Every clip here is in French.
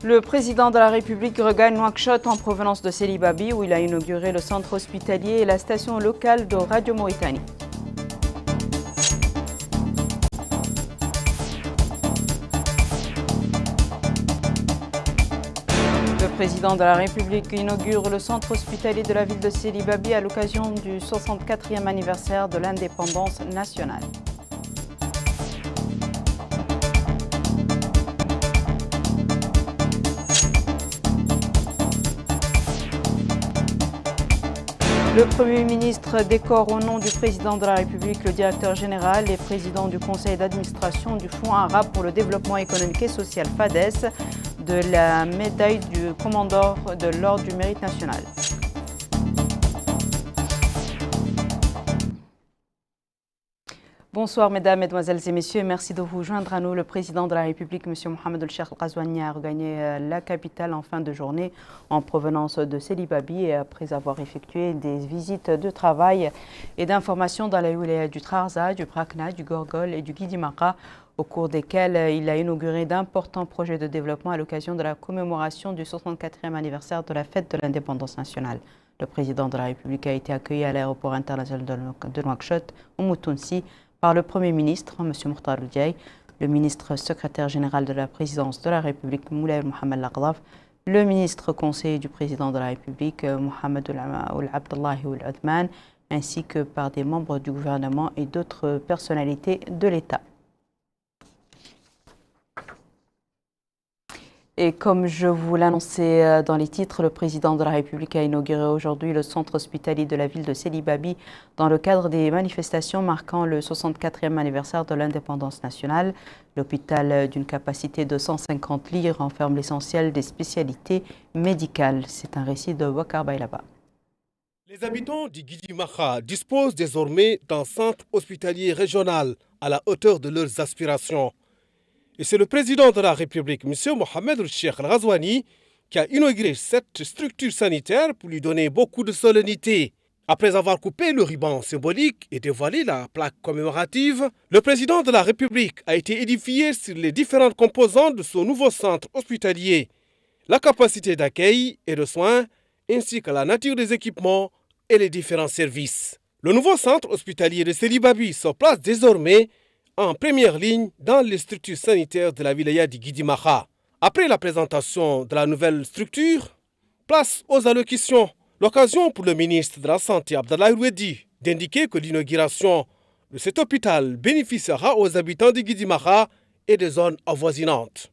Le président de la République regagne Nouakchott en provenance de Sélibabi où il a inauguré le centre hospitalier et la station locale de Radio Mauritanie. Le président de la République inaugure le centre hospitalier de la ville de Sélibabi à l'occasion du 64e anniversaire de l'indépendance nationale. Le Premier ministre décore au nom du président de la République le directeur général et président du conseil d'administration du Fonds arabe pour le développement économique et social FADES de la médaille du commandeur de l'Ordre du mérite national. Bonsoir mesdames, mesdemoiselles et messieurs, merci de vous joindre à nous. Le président de la République, M. Mohamed El-Cheikh Al-Ghazouani, a regagné la capitale en fin de journée en provenance de Sélibabi et après avoir effectué des visites de travail et d'information dans les wilayas du Trarza, du Brakna, du Gorgol et du Guidimaka, au cours desquels il a inauguré d'importants projets de développement à l'occasion de la commémoration du 64e anniversaire de la fête de l'indépendance nationale. Le président de la République a été accueilli à l'aéroport international de Nouakchott, au Moutounsi, par le Premier ministre, M. Mokhtar Ould-Diaye, le ministre secrétaire général de la présidence de la République, Moulay Mohamed Laghdaf, le ministre conseiller du président de la République, Mohamed Ould Abdallahi Ould Othman, ainsi que par des membres du gouvernement et d'autres personnalités de l'État. Et comme je vous l'annonçais dans les titres, le président de la République a inauguré aujourd'hui le centre hospitalier de la ville de Sélibabi dans le cadre des manifestations marquant le 64e anniversaire de l'indépendance nationale. L'hôpital d'une capacité de 150 lits renferme l'essentiel des spécialités médicales. C'est un récit de Wakar Baylaba. Les habitants du Guidimaka disposent désormais d'un centre hospitalier régional à la hauteur de leurs aspirations. Et c'est le président de la République, M. Mohamed El-Cheikh Al-Ghazouani, qui a inauguré cette structure sanitaire pour lui donner beaucoup de solennité. Après avoir coupé le ruban symbolique et dévoilé la plaque commémorative, le président de la République a été édifié sur les différentes composantes de son nouveau centre hospitalier, la capacité d'accueil et de soins, ainsi que la nature des équipements et les différents services. Le nouveau centre hospitalier de Sélibabi se place désormais en première ligne dans les structures sanitaires de la wilaya du Guidimaka. Après la présentation de la nouvelle structure, place aux allocutions. L'occasion pour le ministre de la Santé, Abdallah Oueddi, d'indiquer que l'inauguration de cet hôpital bénéficiera aux habitants du Guidimaka et des zones avoisinantes.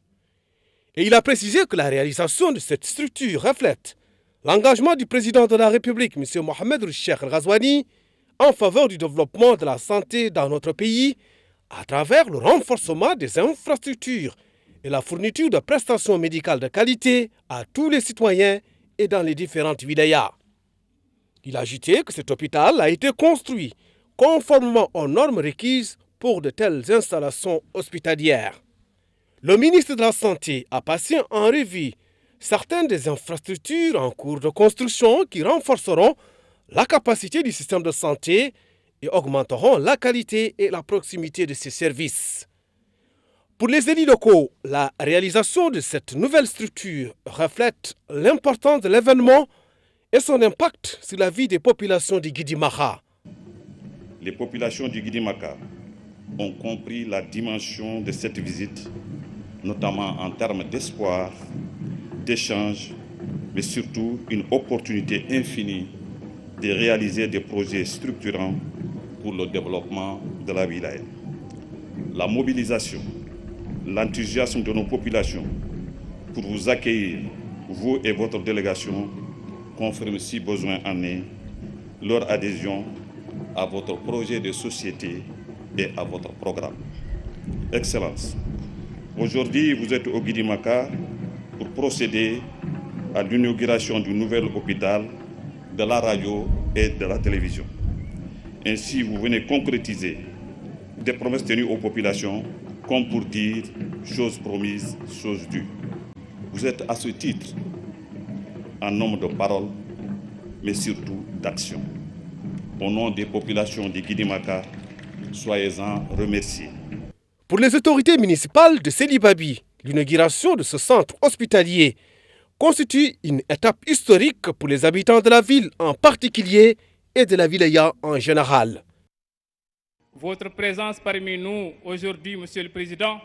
Et il a précisé que la réalisation de cette structure reflète l'engagement du président de la République, M. Mohamed El-Cheikh Al-Ghazouani, en faveur du développement de la santé dans notre pays, à travers le renforcement des infrastructures et la fourniture de prestations médicales de qualité à tous les citoyens et dans les différentes wilayas. Il a ajouté que cet hôpital a été construit conformément aux normes requises pour de telles installations hospitalières. Le ministre de la Santé a passé en revue certaines des infrastructures en cours de construction qui renforceront la capacité du système de santé et augmenteront la qualité et la proximité de ces services. Pour les élus locaux, la réalisation de cette nouvelle structure reflète l'importance de l'événement et son impact sur la vie des populations du Guidimaka. Les populations du Guidimaka ont compris la dimension de cette visite, notamment en termes d'espoir, d'échange, mais surtout une opportunité infinie de réaliser des projets structurants pour le développement de la wilaya. La mobilisation, l'enthousiasme de nos populations pour vous accueillir, vous et votre délégation, confirme si besoin en est leur adhésion à votre projet de société et à votre programme. Excellence, aujourd'hui vous êtes au Guidimaka pour procéder à l'inauguration du nouvel hôpital, de la radio et de la télévision. Ainsi, vous venez concrétiser des promesses tenues aux populations, comme pour dire chose promise, chose due. Vous êtes à ce titre un homme de parole, mais surtout d'action. Au nom des populations de Guidimaka, soyez-en remerciés. Pour les autorités municipales de Sélibabi, L'inauguration de ce centre hospitalier constitue une étape historique pour les habitants de la ville en particulier et de la wilaya en général. Votre présence parmi nous aujourd'hui, Monsieur le Président,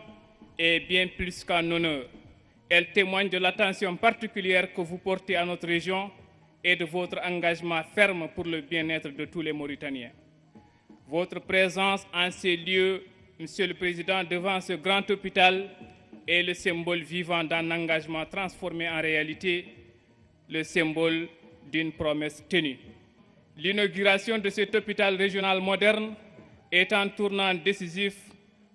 est bien plus qu'un honneur. Elle témoigne de l'attention particulière que vous portez à notre région et de votre engagement ferme pour le bien-être de tous les Mauritaniens. Votre présence en ces lieux, Monsieur le Président, devant ce grand hôpital est le symbole vivant d'un engagement transformé en réalité, le symbole d'une promesse tenue. L'inauguration de cet hôpital régional moderne est un tournant décisif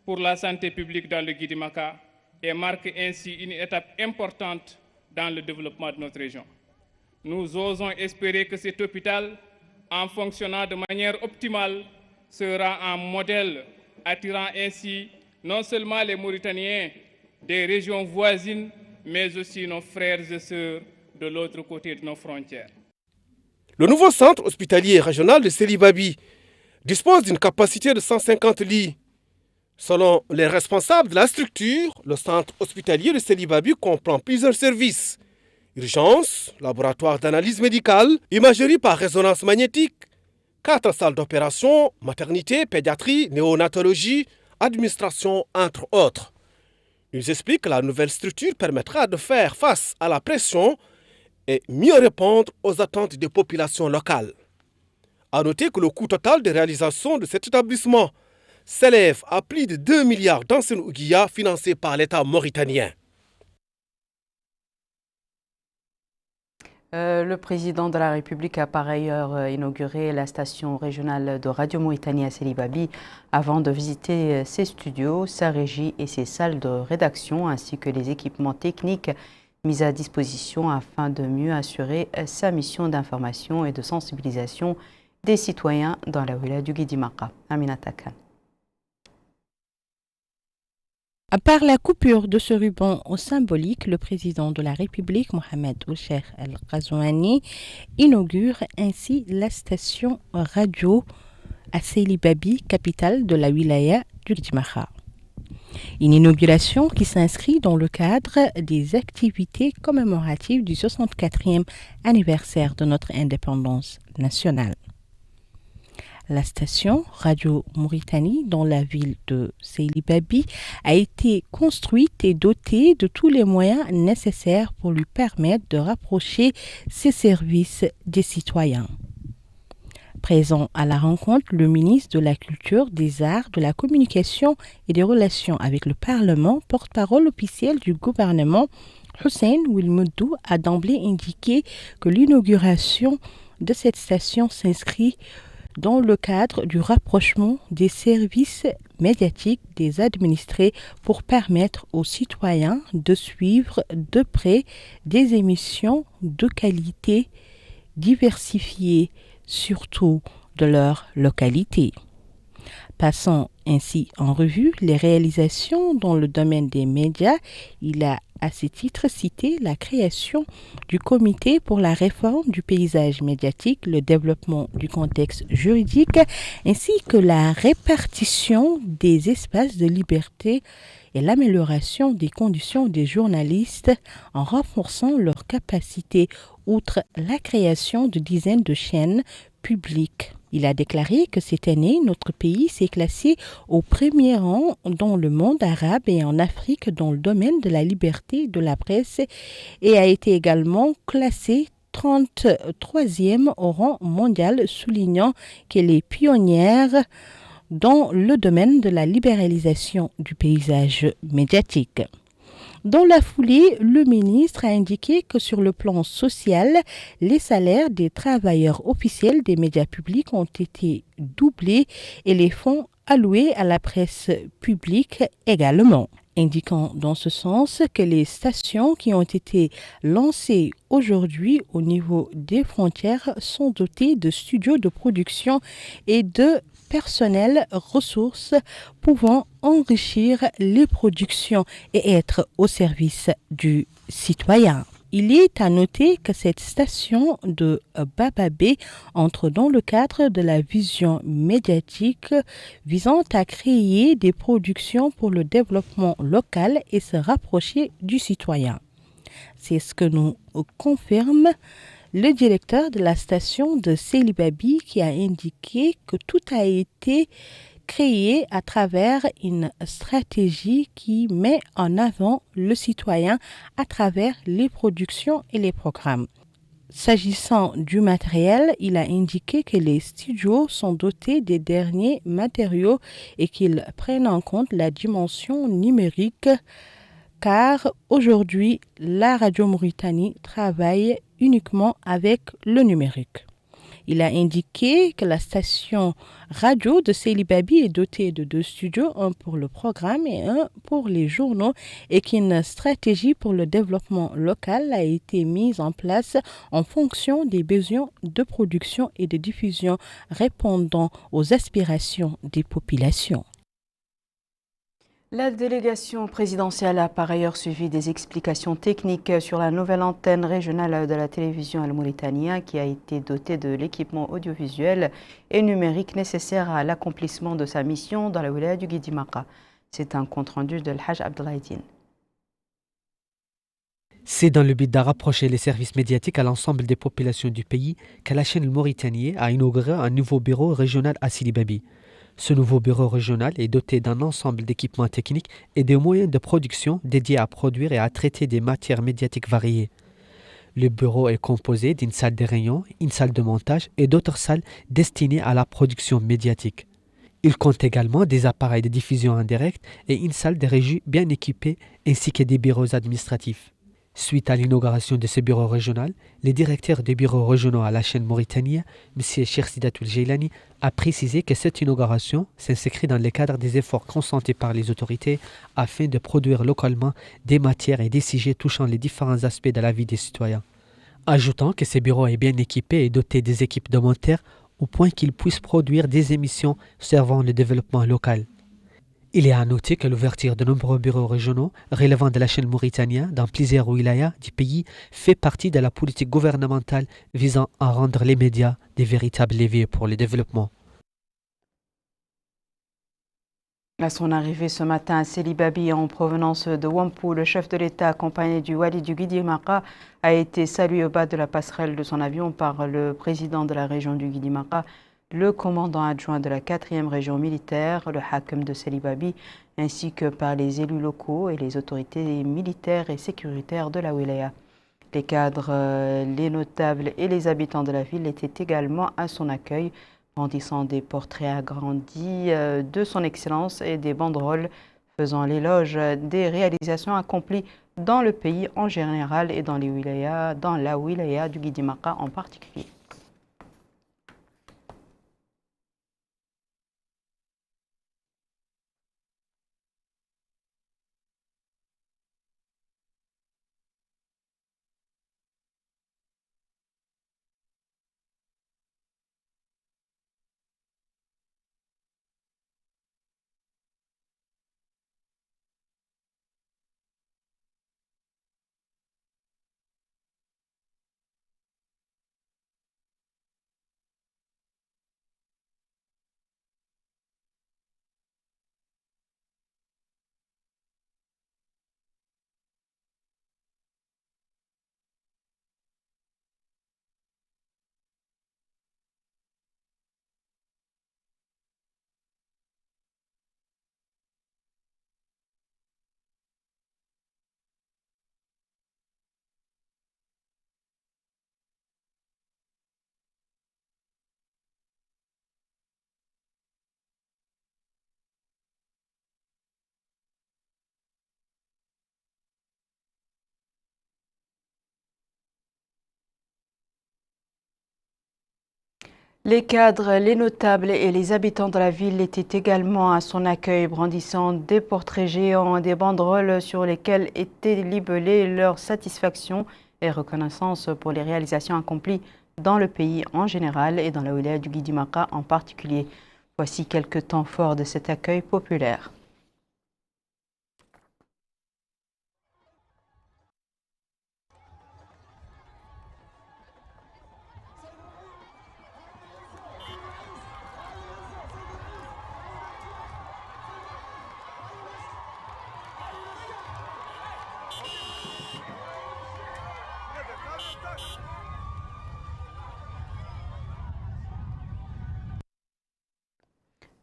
pour la santé publique dans le Guidi-Maka et marque ainsi une étape importante dans le développement de notre région. Nous osons espérer que cet hôpital, en fonctionnant de manière optimale, sera un modèle attirant ainsi non seulement les Mauritaniens des régions voisines, mais aussi nos frères et sœurs de l'autre côté de nos frontières. Le nouveau centre hospitalier régional de Sélibabi dispose d'une capacité de 150 lits. Selon les responsables de la structure, le centre hospitalier de Sélibabi comprend plusieurs services. Urgence, laboratoire d'analyse médicale, imagerie par résonance magnétique, 4 salles d'opération, maternité, pédiatrie, néonatologie, administration, entre autres. Ils expliquent que la nouvelle structure permettra de faire face à la pression et mieux répondre aux attentes des populations locales. A noter que le coût total de réalisation de cet établissement s'élève à plus de 2 milliards d'anciennes ouguiyas financés par l'État mauritanien. Le président de la République a par ailleurs inauguré la station régionale de Radio Mauritanie à Sélibabi avant de visiter ses studios, sa régie et ses salles de rédaction ainsi que les équipements techniques mis à disposition afin de mieux assurer sa mission d'information et de sensibilisation des citoyens dans la wilaya du Guidi-Maka. Aminata Khan. Par la coupure de ce ruban symbolique, le président de la République, Mohamed Ould-Cheikh Al-Ghazouani, inaugure ainsi la station radio à Sélibabi, capitale de la wilaya du Guidi-Maka. Une inauguration qui s'inscrit dans le cadre des activités commémoratives du 64e anniversaire de notre indépendance nationale. La station Radio Mauritanie dans la ville de Sélibabi a été construite et dotée de tous les moyens nécessaires pour lui permettre de rapprocher ses services des citoyens. Présent à la rencontre, le ministre de la Culture, des Arts, de la Communication et des Relations avec le Parlement, porte-parole officiel du gouvernement, Hussein Wilmoudou, a d'emblée indiqué que l'inauguration de cette station s'inscrit dans le cadre du rapprochement des services médiatiques des administrés pour permettre aux citoyens de suivre de près des émissions de qualité diversifiées, surtout de leur localité. Passant ainsi en revue les réalisations dans le domaine des médias, il a à ce titre cité la création du comité pour la réforme du paysage médiatique, le développement du contexte juridique, ainsi que la répartition des espaces de liberté et l'amélioration des conditions des journalistes en renforçant leur capacité, outre la création de dizaines de chaînes publiques. Il a déclaré que cette année, notre pays s'est classé au premier rang dans le monde arabe et en Afrique dans le domaine de la liberté de la presse et a été également classé 33e au rang mondial, soulignant qu'elle est pionnière dans le domaine de la libéralisation du paysage médiatique. Dans la foulée, le ministre a indiqué que sur le plan social, les salaires des travailleurs officiels des médias publics ont été doublés et les fonds alloués à la presse publique également, indiquant dans ce sens que les stations qui ont été lancées aujourd'hui au niveau des frontières sont dotées de studios de production et de personnel ressources pouvant enrichir les productions et être au service du citoyen. Il est à noter que cette station de Bababé entre dans le cadre de la vision médiatique visant à créer des productions pour le développement local et se rapprocher du citoyen. C'est ce que nous confirme le directeur de la station de Selibabi qui a indiqué que tout a été créé à travers une stratégie qui met en avant le citoyen à travers les productions et les programmes. S'agissant du matériel, il a indiqué que les studios sont dotés des derniers matériaux et qu'ils prennent en compte la dimension numérique car aujourd'hui, la Radio Mauritanie travaille uniquement avec le numérique. Il a indiqué que la station radio de Selibabi est dotée de 2 studios, un pour le programme et un pour les journaux, et qu'une stratégie pour le développement local a été mise en place en fonction des besoins de production et de diffusion répondant aux aspirations des populations. La délégation présidentielle a par ailleurs suivi des explications techniques sur la nouvelle antenne régionale de la télévision al-Mauritania qui a été dotée de l'équipement audiovisuel et numérique nécessaire à l'accomplissement de sa mission dans la wilaya du Guidi Maka. C'est un compte-rendu de l'Haj Abdelhaïdine. C'est dans le but de rapprocher les services médiatiques à l'ensemble des populations du pays que la chaîne Mauritanie a inauguré un nouveau bureau régional à Selibabi. Ce nouveau bureau régional est doté d'un ensemble d'équipements techniques et de moyens de production dédiés à produire et à traiter des matières médiatiques variées. Le bureau est composé d'une salle de réunion, une salle de montage et d'autres salles destinées à la production médiatique. Il compte également des appareils de diffusion en direct et une salle de régie bien équipée ainsi que des bureaux administratifs. Suite à l'inauguration de ce bureau régional, le directeur des bureaux régionaux à la chaîne Mauritanie, M. Cheikh Sidatul Jailani, a précisé que cette inauguration s'inscrit dans le cadre des efforts consentis par les autorités afin de produire localement des matières et des sujets touchant les différents aspects de la vie des citoyens. Ajoutant que ce bureau est bien équipé et doté des équipes de monteurs au point qu'ils puissent produire des émissions servant le développement local. Il est à noter que l'ouverture de nombreux bureaux régionaux relevant de la chaîne Mauritanie dans plusieurs wilayas du pays fait partie de la politique gouvernementale visant à rendre les médias des véritables leviers pour le développement. À son arrivée ce matin à Selibabi en provenance de Wampo, le chef de l'État accompagné du Wali du Guidi Maka a été salué au bas de la passerelle de son avion par le président de la région du Guidi Maka, le commandant adjoint de la 4e région militaire, le Hakem de Selibabi, ainsi que par les élus locaux et les autorités militaires et sécuritaires de la wilaya. Les cadres, les notables et les habitants de la ville étaient également à son accueil, brandissant des portraits agrandis de son excellence et des banderoles faisant l'éloge des réalisations accomplies dans le pays en général et dans la wilaya du Guidi Maka en particulier. Les cadres, les notables et les habitants de la ville étaient également à son accueil, brandissant des portraits géants, des banderoles sur lesquelles étaient libellées leur satisfaction et reconnaissance pour les réalisations accomplies dans le pays en général et dans la wilaya du Guidi Maka en particulier. Voici quelques temps forts de cet accueil populaire.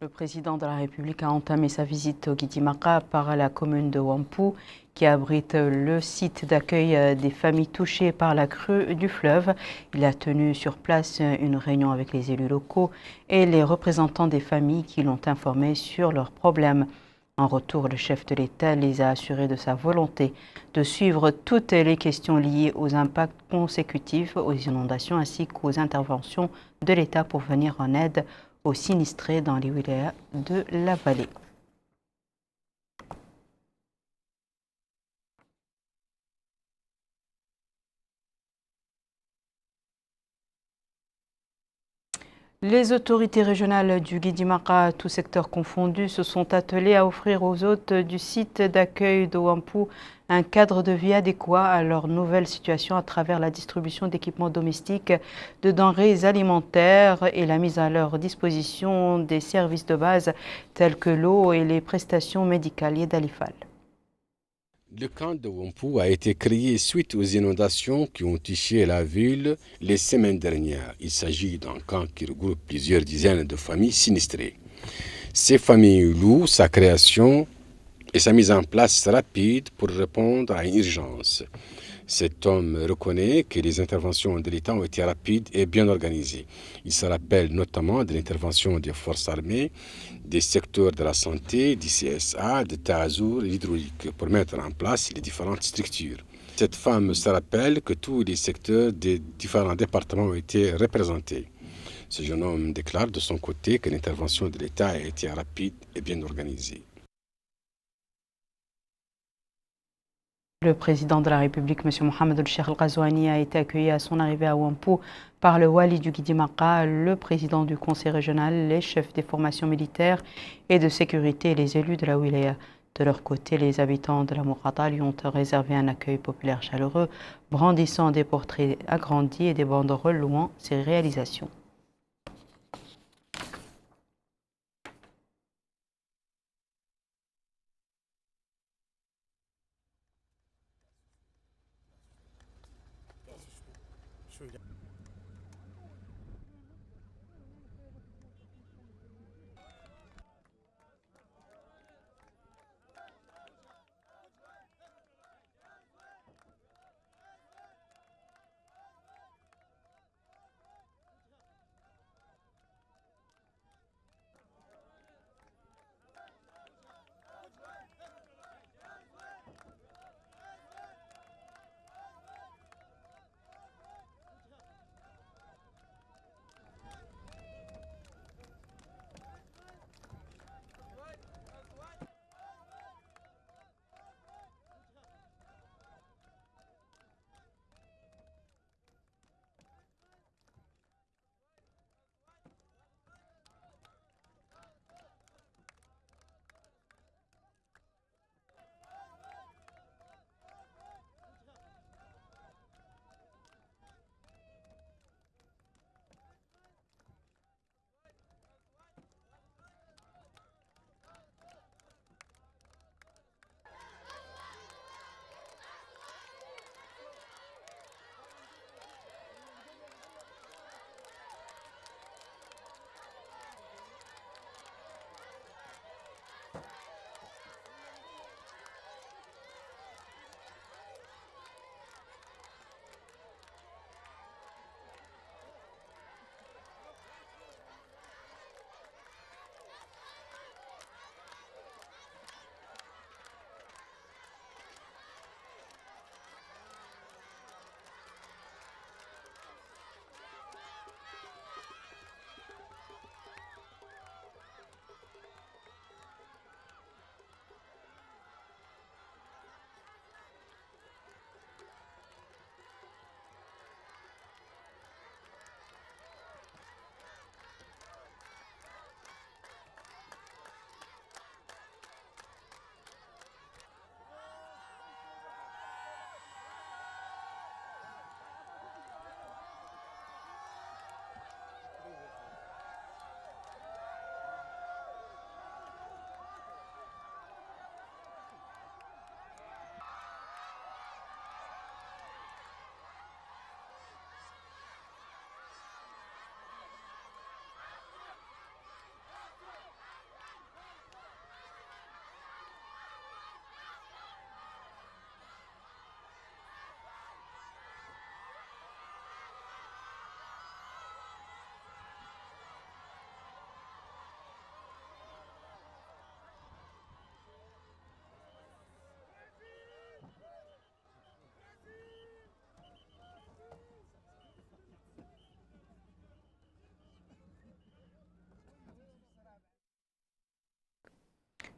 Le président de la République a entamé sa visite au Guidimaka par la commune de Wampu, qui abrite le site d'accueil des familles touchées par la crue du fleuve. Il a tenu sur place une réunion avec les élus locaux et les représentants des familles qui l'ont informé sur leurs problèmes. En retour, le chef de l'État les a assurés de sa volonté de suivre toutes les questions liées aux impacts consécutifs aux inondations ainsi qu'aux interventions de l'État pour venir en aide aux sinistrés dans les wilayas de la vallée. Les autorités régionales du Guidimaka, tous secteurs confondus, se sont attelées à offrir aux hôtes du site d'accueil de Wampu un cadre de vie adéquat à leur nouvelle situation à travers la distribution d'équipements domestiques, de denrées alimentaires et la mise à leur disposition des services de base tels que l'eau et les prestations médicales et d'Alifal. Le camp de Wampu a été créé suite aux inondations qui ont touché la ville les semaines dernières. Il s'agit d'un camp qui regroupe plusieurs dizaines de familles sinistrées. Ces familles louent sa création et sa mise en place rapide pour répondre à une urgence. Cet homme reconnaît que les interventions de l'État ont été rapides et bien organisées. Il se rappelle notamment de l'intervention des forces armées, des secteurs de la santé, du CSA, de Tazour et l'hydraulique pour mettre en place les différentes structures. Cette femme se rappelle que tous les secteurs des différents départements ont été représentés. Ce jeune homme déclare de son côté que l'intervention de l'État a été rapide et bien organisée. Le président de la République, M. Mohamed El-Cheikh El-Ghazouani, a été accueilli à son arrivée à Wampu par le Wali du Guidimaka, le président du conseil régional, les chefs des formations militaires et de sécurité et les élus de la wilaya. De leur côté, les habitants de la Mourata lui ont réservé un accueil populaire chaleureux, brandissant des portraits agrandis et des banderoles louant ses réalisations.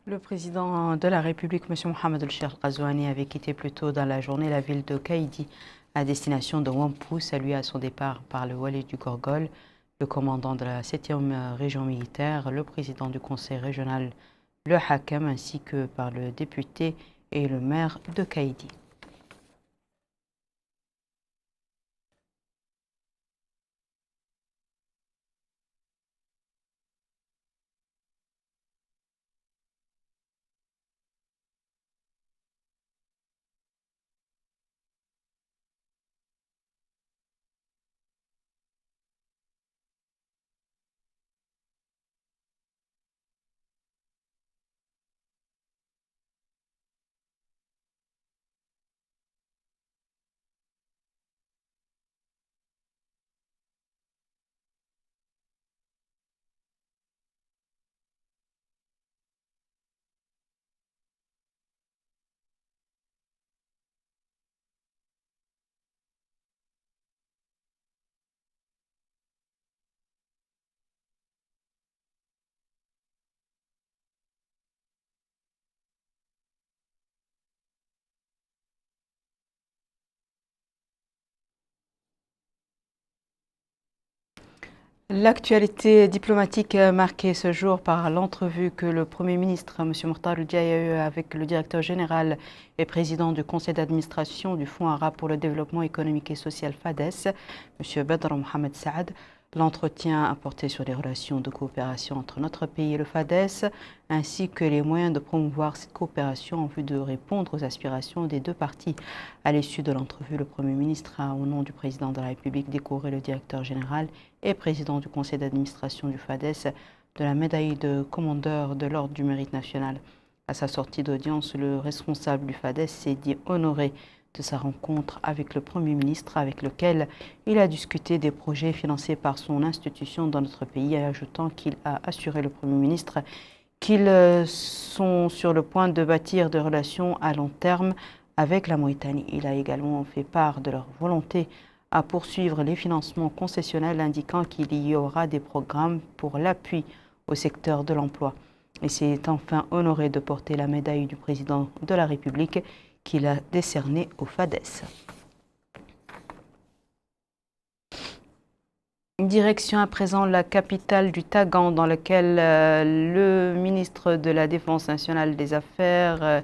Le président de la République, M. Mohamed El-Cheikh Al-Ghazouani, avait quitté plus tôt dans la journée la ville de Kaïdi à destination de Wampo, salué à son départ par le Wali du Gorgol, le commandant de la 7e région militaire, le président du conseil régional, le Hakam, ainsi que par le député et le maire de Kaïdi. L'actualité diplomatique marquée ce jour par l'entrevue que le Premier ministre, M. Mokhtar El-Diaye, a eue avec le directeur général et président du conseil d'administration du Fonds arabe pour le développement économique et social FADES, M. Badr Mohamed Saad. L'entretien a porté sur les relations de coopération entre notre pays et le FADES, ainsi que les moyens de promouvoir cette coopération en vue de répondre aux aspirations des deux parties. À l'issue de l'entrevue, le Premier ministre a, au nom du président de la République, décoré le directeur général et président du conseil d'administration du FADES de la médaille de commandeur de l'Ordre du Mérite national. À sa sortie d'audience, le responsable du FADES s'est dit honoré de sa rencontre avec le Premier ministre, avec lequel il a discuté des projets financés par son institution dans notre pays, ajoutant qu'il a assuré le Premier ministre qu'ils sont sur le point de bâtir des relations à long terme avec la Mauritanie. Il a également fait part de leur volonté à poursuivre les financements concessionnels, indiquant qu'il y aura des programmes pour l'appui au secteur de l'emploi. Et s'est enfin honoré de porter la médaille du président de la République qu'il a décernée au FADES. Direction à présent la capitale du Tagan, dans laquelle le ministre de la Défense nationale, des Affaires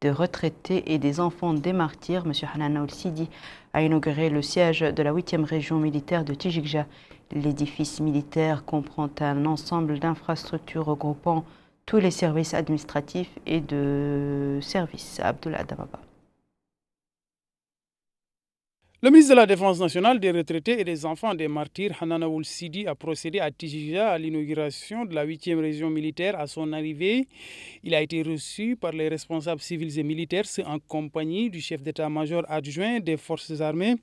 des retraités et des enfants des martyrs, M. Hanan Ould-Sidi, a inauguré le siège de la 8e région militaire de Tijikja. L'édifice militaire comprend un ensemble d'infrastructures regroupant tous les services administratifs et de services. Abdullah Damaba. Le ministre de la Défense nationale, des retraités et des enfants des martyrs, Hanan Ould-Sidi, a procédé à Tijikja à l'inauguration de la 8e région militaire. À son arrivée, il a été reçu par les responsables civils et militaires, en compagnie du chef d'état-major adjoint des forces armées,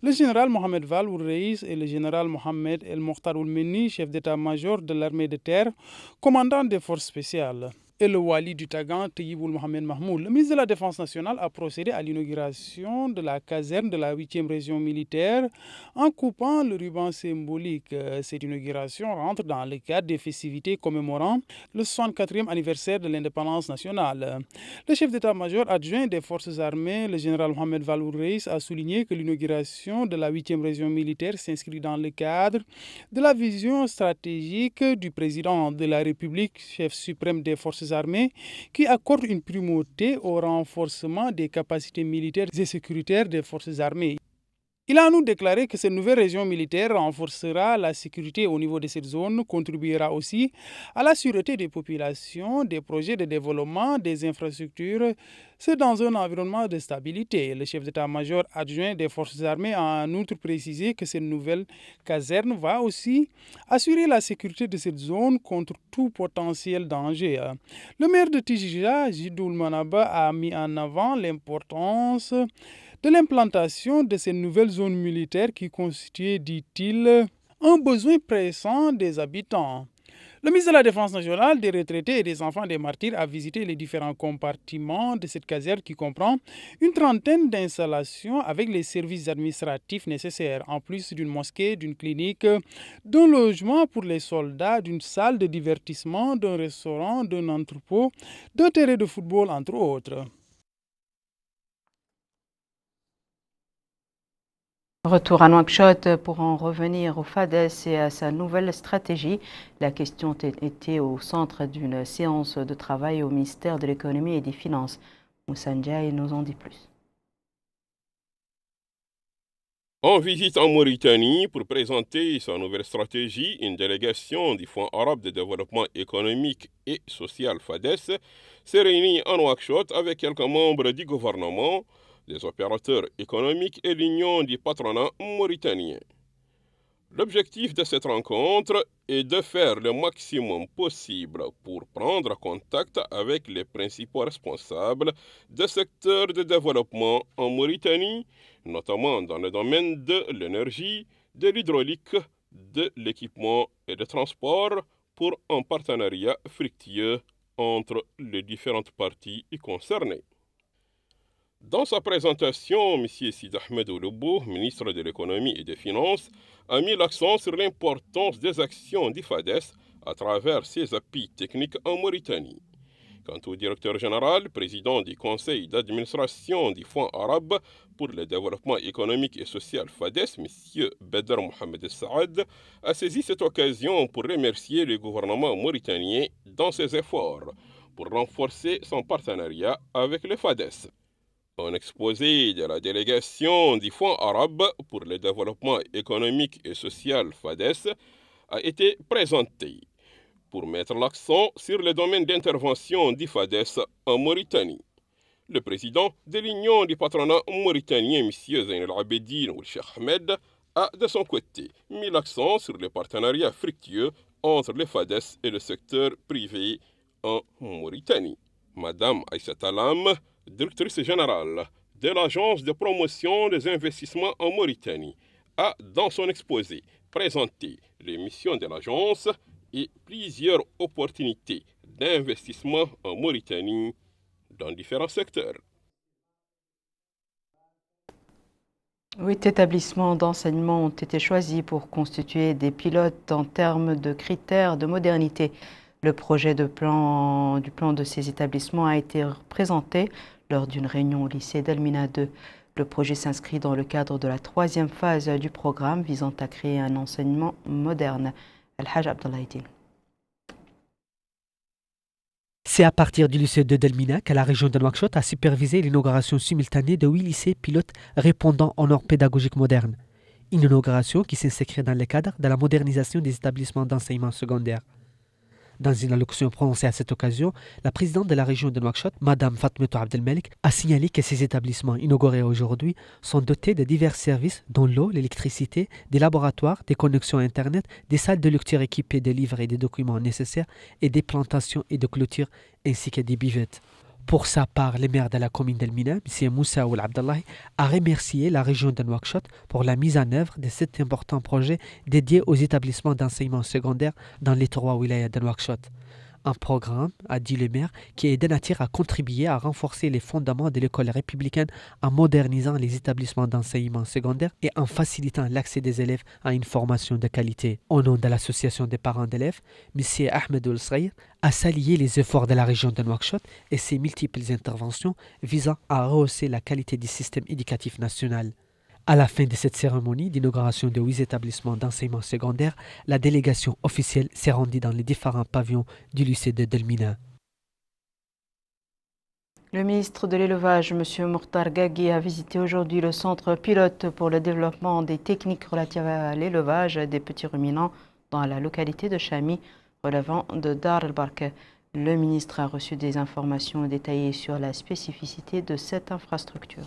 le général Mohamed Val Ould-Reis, et le général Mohamed El Mokhtar Ould-Menni, chef d'état-major de l'armée de terre, commandant des forces spéciales. Et le Wali du Tagan, Tayyiboul Mohamed Mahmoud. Le ministre de la Défense nationale a procédé à l'inauguration de la caserne de la 8e région militaire en coupant le ruban symbolique. Cette inauguration rentre dans le cadre des festivités commémorant le 64e anniversaire de l'indépendance nationale. Le chef d'état-major adjoint des forces armées, le général Mohamed Val Ould-Reis, a souligné que l'inauguration de la 8e région militaire s'inscrit dans le cadre de la vision stratégique du président de la République, chef suprême des forces armées, qui accorde une primauté au renforcement des capacités militaires et sécuritaires des forces armées. Il a en outre déclaré que cette nouvelle région militaire renforcera la sécurité au niveau de cette zone, contribuera aussi à la sûreté des populations, des projets de développement, des infrastructures, c'est dans un environnement de stabilité. Le chef d'état-major adjoint des forces armées a en outre précisé que cette nouvelle caserne va aussi assurer la sécurité de cette zone contre tout potentiel danger. Le maire de Tijikja, Jidoul Manaba, a mis en avant l'importance de l'implantation de ces nouvelles zones militaires qui constituent, dit-il, un besoin pressant des habitants. Le ministre de la Défense nationale, des retraités et des enfants des martyrs a visité les différents compartiments de cette caserne qui comprend une trentaine d'installations avec les services administratifs nécessaires, en plus d'une mosquée, d'une clinique, d'un logement pour les soldats, d'une salle de divertissement, d'un restaurant, d'un entrepôt, d'un terrain de football, entre autres. Retour à Nouakchott pour en revenir au FADES et à sa nouvelle stratégie. La question était au centre d'une séance de travail au ministère de l'économie et des finances. Moussa Ndiaye nous en dit plus. En visite en Mauritanie pour présenter sa nouvelle stratégie, une délégation du Fonds arabe de développement économique et social FADES s'est réunie en Nouakchott avec quelques membres du gouvernement, des opérateurs économiques et l'Union du patronat mauritanien. L'objectif de cette rencontre est de faire le maximum possible pour prendre contact avec les principaux responsables des secteurs de développement en Mauritanie, notamment dans le domaine de l'énergie, de l'hydraulique, de l'équipement et des transports, pour un partenariat fructueux entre les différentes parties concernées. Dans sa présentation, M. Sid Ahmed Ouloubou, ministre de l'économie et des finances, a mis l'accent sur l'importance des actions du FADES à travers ses appuis techniques en Mauritanie. Quant au directeur général, président du conseil d'administration du Fonds arabe pour le développement économique et social FADES, M. Bedr Mohamed Saad, a saisi cette occasion pour remercier le gouvernement mauritanien dans ses efforts pour renforcer son partenariat avec le FADES. Un exposé de la délégation du Fonds arabe pour le développement économique et social FADES a été présenté pour mettre l'accent sur le domaine d'intervention du FADES en Mauritanie. Le président de l'Union du patronat mauritanien, M. Zain El-Abedine ou Cheikh Ahmed, a de son côté mis l'accent sur le partenariat fructueux entre le FADES et le secteur privé en Mauritanie. Madame Aïssa Talam, directrice générale de l'Agence de promotion des investissements en Mauritanie, a, dans son exposé, présenté les missions de l'agence et plusieurs opportunités d'investissement en Mauritanie dans différents secteurs. 8 établissements d'enseignement ont été choisis pour constituer des pilotes en termes de critères de modernité. Le projet du plan de ces établissements a été présenté lors d'une réunion au lycée d'Elmina 2. Le projet s'inscrit dans le cadre de la 3e phase du programme visant à créer un enseignement moderne. Al-Hajj Abdallah Idil. C'est à partir du lycée de Delmina que la région de Nouakchott a supervisé l'inauguration simultanée de 8 lycées pilotes répondant aux normes pédagogiques modernes. Une inauguration qui s'inscrit dans le cadre de la modernisation des établissements d'enseignement secondaire. Dans une allocution prononcée à cette occasion, la présidente de la région de Nouakchott, Mme Fatmetou Abdelmelik, a signalé que ces établissements inaugurés aujourd'hui sont dotés de divers services dont l'eau, l'électricité, des laboratoires, des connexions Internet, des salles de lecture équipées de livres et des documents nécessaires et des plantations et de clôtures ainsi que des buvettes. Pour sa part, le maire de la commune d'Elmina, M. Moussa Oul Abdallahi, a remercié la région de Nouakchott pour la mise en œuvre de cet important projet dédié aux établissements d'enseignement secondaire dans les 3 wilayas de Nouakchott. Un programme, a dit le maire, qui est de nature à contribuer à renforcer les fondements de l'école républicaine en modernisant les établissements d'enseignement secondaire et en facilitant l'accès des élèves à une formation de qualité. Au nom de l'association des parents d'élèves, M. Ahmed Ould Sraïr a salué les efforts de la région de Nouakchott et ses multiples interventions visant à rehausser la qualité du système éducatif national. À la fin de cette cérémonie d'inauguration de 8 établissements d'enseignement secondaire, la délégation officielle s'est rendue dans les différents pavillons du lycée de Delmina. Le ministre de l'Élevage, M. Mokhtar Ghagui, a visité aujourd'hui le centre pilote pour le développement des techniques relatives à l'élevage des petits ruminants dans la localité de Chami, relevant de Dar el-Barka. Le ministre a reçu des informations détaillées sur la spécificité de cette infrastructure.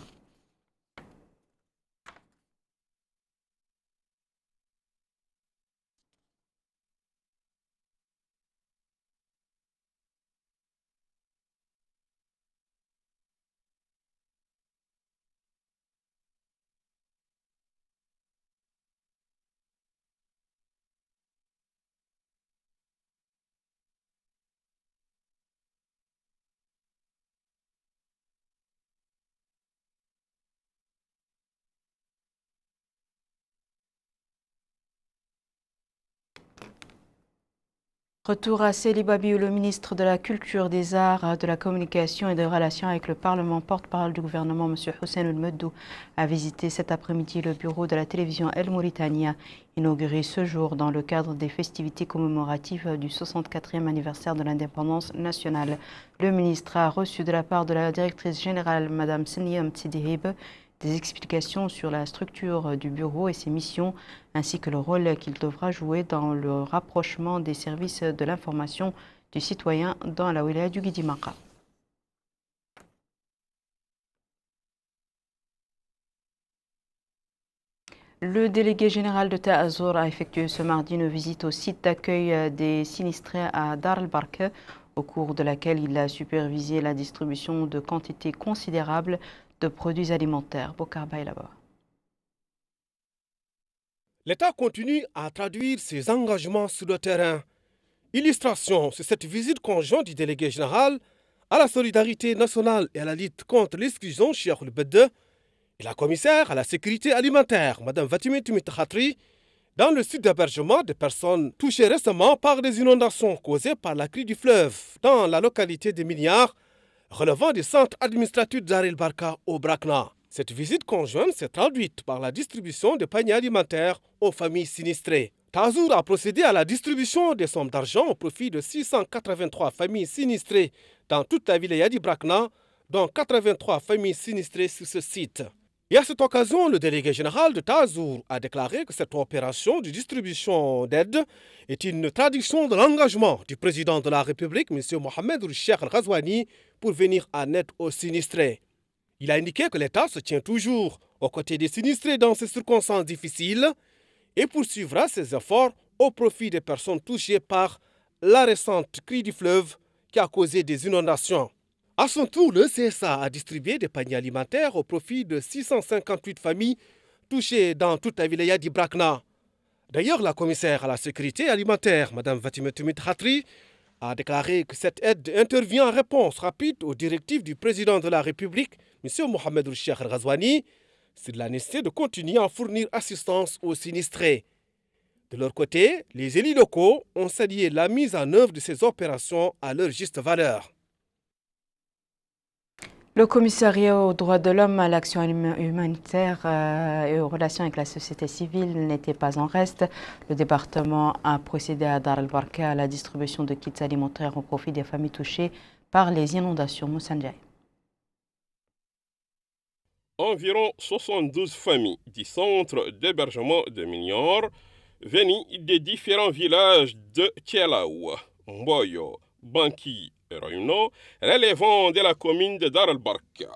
Retour à Célibabi où le ministre de la Culture, des Arts, de la Communication et des Relations avec le Parlement, porte-parole du gouvernement, M. Hussein El-Meddou, a visité cet après-midi le bureau de la télévision El Mauritania, inauguré ce jour dans le cadre des festivités commémoratives du 64e anniversaire de l'indépendance nationale. Le ministre a reçu de la part de la directrice générale, Mme Seniam Tsidihib, des explications sur la structure du bureau et ses missions, ainsi que le rôle qu'il devra jouer dans le rapprochement des services de l'information du citoyen dans la wilaya du Guidi-Maka. Le délégué général de Taazour a effectué ce mardi une visite au site d'accueil des sinistrés à Dar el-Barka, au cours de laquelle il a supervisé la distribution de quantités considérables de produits alimentaires. Bokar Baïlaba. L'État continue à traduire ses engagements sur le terrain. Illustration sur cette visite conjointe du délégué général à la solidarité nationale et à la lutte contre l'exclusion Cheikh El-Bedde et la commissaire à la sécurité alimentaire, Mme Fatime Tumit Khatri, dans le site d'hébergement des personnes touchées récemment par des inondations causées par la crue du fleuve dans la localité de Miliar, relevant du centre administratif d'Ar el-Barka au Brakna. Cette visite conjointe s'est traduite par la distribution de paniers alimentaires aux familles sinistrées. Taazour a procédé à la distribution des sommes d'argent au profit de 683 familles sinistrées dans toute la wilaya du Brakna, dont 83 familles sinistrées sur ce site. Et à cette occasion, le délégué général de Taazour a déclaré que cette opération de distribution d'aide est une traduction de l'engagement du président de la République, M. Mohamed Cheikh El-Ghazouani, pour venir en aide aux sinistrés. Il a indiqué que l'État se tient toujours aux côtés des sinistrés dans ces circonstances difficiles et poursuivra ses efforts au profit des personnes touchées par la récente crue du fleuve qui a causé des inondations. À son tour, le CSA a distribué des paniers alimentaires au profit de 658 familles touchées dans toute la wilaya d'Ibrakna. D'ailleurs, la commissaire à la sécurité alimentaire, Mme Fatime Tumit Khatri, a déclaré que cette aide intervient en réponse rapide aux directives du président de la République, M. Mohamed Cheikh El-Ghazouani, sur la nécessité de continuer à fournir assistance aux sinistrés. De leur côté, les élus locaux ont salué la mise en œuvre de ces opérations à leur juste valeur. Le commissariat aux droits de l'homme, à l'action humanitaire et aux relations avec la société civile n'était pas en reste. Le département a procédé à Dar el-Barka à la distribution de kits alimentaires au profit des familles touchées par les inondations. Moussandiaï. Environ 72 familles du centre d'hébergement de Miliar, venues des différents villages de Tchelaou, Mboyo, Banki, Réunion, relevant de la commune de Dar el-Barka,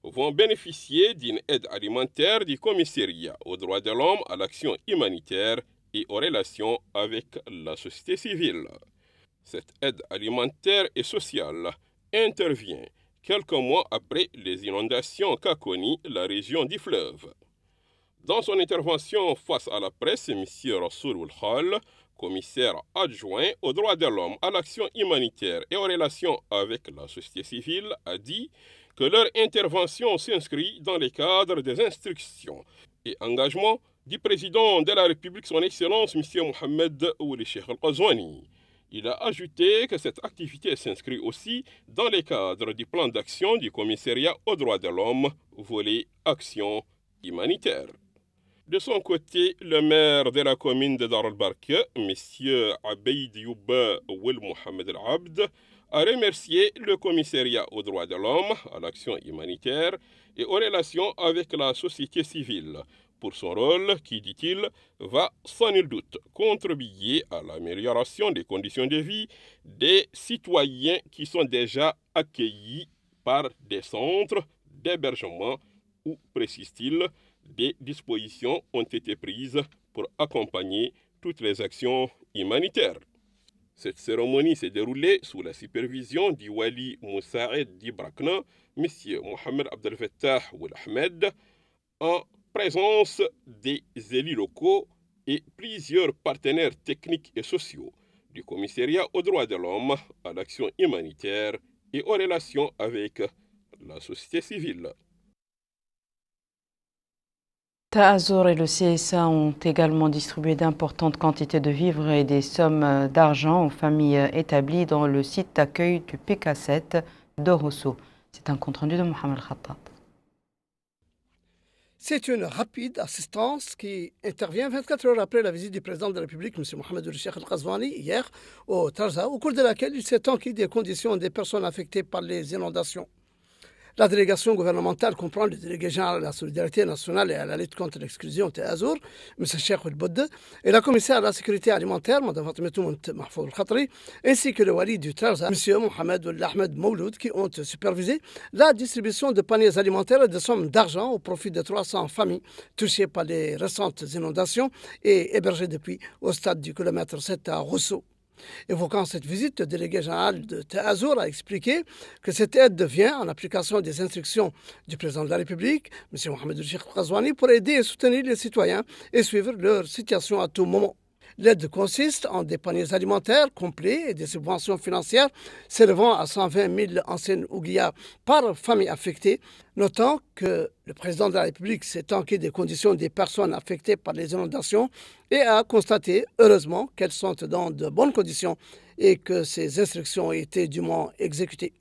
vont bénéficier d'une aide alimentaire du commissariat aux droits de l'homme, à l'action humanitaire et aux relations avec la société civile. Cette aide alimentaire et sociale intervient quelques mois après les inondations qu'a connues la région du fleuve. Dans son intervention face à la presse, M. Rassoul Oulkhal, commissaire adjoint aux droits de l'homme, à l'action humanitaire et aux relations avec la société civile, a dit que leur intervention s'inscrit dans le cadre des instructions et engagements du président de la République, son Excellence, M. Mohamed Ould Cheikh El-Ghazouani. Il a ajouté que cette activité s'inscrit aussi dans le cadre du plan d'action du commissariat aux droits de l'homme, volet action humanitaire. De son côté, le maire de la commune de Dar el-Barka, M. Abeid Youba Ouel Mohamed El-Abd, a remercié le commissariat aux droits de l'homme, à l'action humanitaire et aux relations avec la société civile pour son rôle qui, dit-il, va sans nul doute contribuer à l'amélioration des conditions de vie des citoyens qui sont déjà accueillis par des centres d'hébergement où, précise-t-il, des dispositions ont été prises pour accompagner toutes les actions humanitaires. Cette cérémonie s'est déroulée sous la supervision du Wali Moussaïd d'Ibrakna, M. Mohamed Abdel Fattah Ould Ahmed, en présence des élus locaux et plusieurs partenaires techniques et sociaux du commissariat aux droits de l'homme, à l'action humanitaire et aux relations avec la société civile. Tazur et le CSA ont également distribué d'importantes quantités de vivres et des sommes d'argent aux familles établies dans le site d'accueil du PK7 de Rosso. C'est un compte-rendu de Mohamed Khattab. C'est une rapide assistance qui intervient 24 heures après la visite du président de la République, M. Mohamed Cheikh Al-Ghazouani, hier au Tarza, au cours de laquelle il s'est enquis des conditions des personnes affectées par les inondations. La délégation gouvernementale comprend le délégué général à la solidarité nationale et à la lutte contre l'exclusion Tazur, M. Cheikh El-Boud, et la commissaire à la sécurité alimentaire, Mme Fatima Mahfouz El-Khatri, ainsi que le wali du Tarza, M. Mohamed Ahmed Mouloud, qui ont supervisé la distribution de paniers alimentaires et de sommes d'argent au profit de 300 familles touchées par les récentes inondations et hébergées depuis au stade du kilomètre 7 à Rosso. Évoquant cette visite, le délégué général de Tazur a expliqué que cette aide vient en application des instructions du président de la République, M. Mohamed Cheikh Al-Ghazouani, pour aider et soutenir les citoyens et suivre leur situation à tout moment. L'aide consiste en des paniers alimentaires complets et des subventions financières s'élevant à 120 000 anciennes ouguiyas par famille affectée, notant que le président de la République s'est enquis des conditions des personnes affectées par les inondations et a constaté, heureusement, qu'elles sont dans de bonnes conditions et que ces instructions ont été dûment exécutées.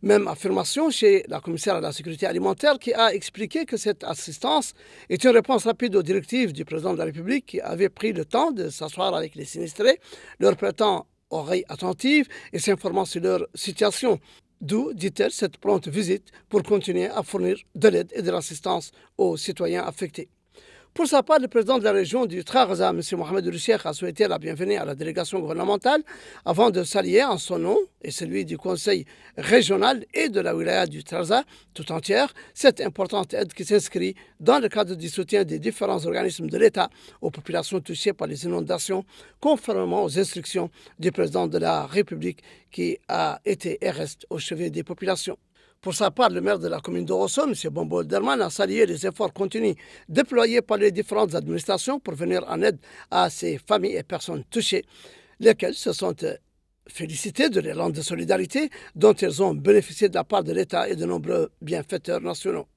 Même affirmation chez la commissaire à la sécurité alimentaire qui a expliqué que cette assistance est une réponse rapide aux directives du président de la République qui avait pris le temps de s'asseoir avec les sinistrés, leur prêtant oreille attentive et s'informant sur leur situation. D'où, dit-elle, cette prompte visite pour continuer à fournir de l'aide et de l'assistance aux citoyens affectés. Pour sa part, le président de la région du Trarza, M. Mohamed Cheikh, a souhaité la bienvenue à la délégation gouvernementale avant de saluer en son nom et celui du conseil régional et de la wilaya du Trarza tout entière cette importante aide qui s'inscrit dans le cadre du soutien des différents organismes de l'État aux populations touchées par les inondations, conformément aux instructions du président de la République qui a été et reste au chevet des populations. Pour sa part, le maire de la commune de Rosso, M. Bombo Derman, a salué les efforts continus déployés par les différentes administrations pour venir en aide à ces familles et personnes touchées, lesquelles se sont félicitées de l'élan de solidarité dont elles ont bénéficié de la part de l'État et de nombreux bienfaiteurs nationaux.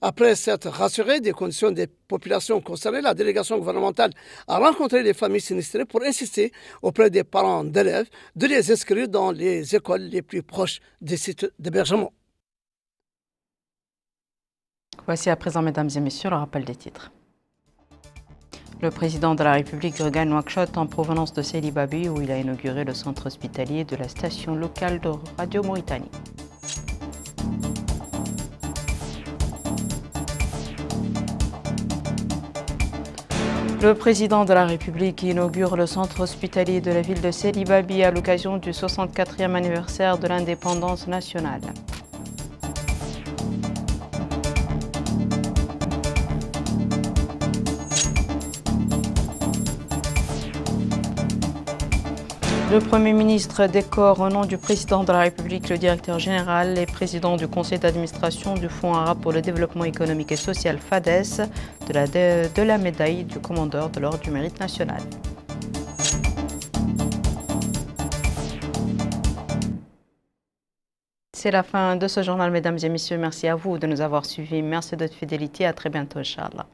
Après s'être rassurée des conditions des populations concernées, la délégation gouvernementale a rencontré les familles sinistrées pour insister auprès des parents d'élèves de les inscrire dans les écoles les plus proches des sites d'hébergement. Voici à présent, mesdames et messieurs, le rappel des titres. Le président de la République regagne Nouakchott en provenance de Seydi Babi où il a inauguré le centre hospitalier de la station locale de Radio Mauritanie. Le président de la République inaugure le centre hospitalier de la ville de Seydi Babi à l'occasion du 64e anniversaire de l'indépendance nationale. Le Premier ministre décore au nom du président de la République, le directeur général et président du conseil d'administration du Fonds arabe pour le développement économique et social FADES de la médaille du commandeur de l'Ordre du mérite national. C'est la fin de ce journal, mesdames et messieurs. Merci à vous de nous avoir suivis. Merci de votre fidélité. À très bientôt, Inch'Allah.